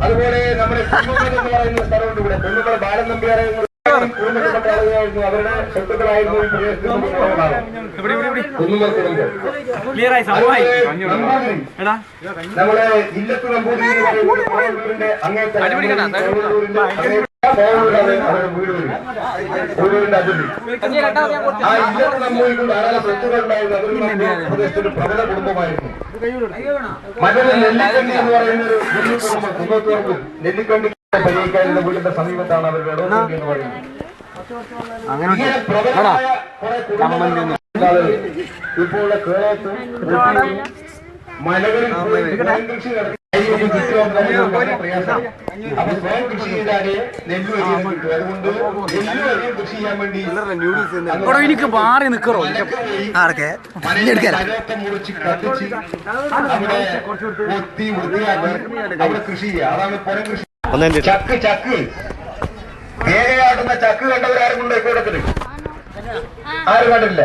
അതുപോലെ നമ്മുടെ സ്ഥലമുണ്ട് ഇവിടെ കുന്നുമല ബാലൻ നമ്പ്യാരെ അവരുടെ സ്വത്തുക്കളായിരുന്നു ഈ പ്രദേശത്ത് നമ്മളെ ഇല്ലത്ത് നമ്പൂതിരി അങ്ങനത്തെ വീടിന്റെ അതിർത്തി ആ ഇല്ലത്ത് നമ്പൂതിരിക്കും ധാരാളം സ്വത്തുക്കൾ ഉണ്ടായിരുന്നു. പ്രദേശത്തൊരു പ്രബല കുടുംബമായിരുന്നു. മറ്റൊരു നെല്ലിക്കണ്ടി എന്ന് പറയുന്ന ഒരു വലിയ കുടുംബം നെല്ലിക്കണ്ടി പരിഹരിക്കാനുള്ള വീടിന്റെ സമീപത്താണ് അവരുടെ ഇടവകണ്ടി എന്ന് പറയുന്നത്. ഇപ്പോൾ കേരളത്തിൽ മലകളിൽ കൃഷി പ്രയാസം. അപ്പൊ സ്വയം കൃഷി ചെയ്താലേ നെല്ല് വരിക കിട്ടും. അതുകൊണ്ട് നെല്ല് വരിക കൃഷി ചെയ്യാൻ വേണ്ടി മരമൊക്കെ മുറിച്ച് കത്തിച്ച് അവിടെ കൊത്തി വൃത്തിയാക്കി അവിടെ കൃഷി ചെയ്യുക. അതാണ് പുറം കൃഷി. ചക്ക് വേഗയാടുന്ന ചക്ക് കണ്ടവരാരും കൊണ്ട് കൂടത്തില് ആരും കണ്ടില്ല.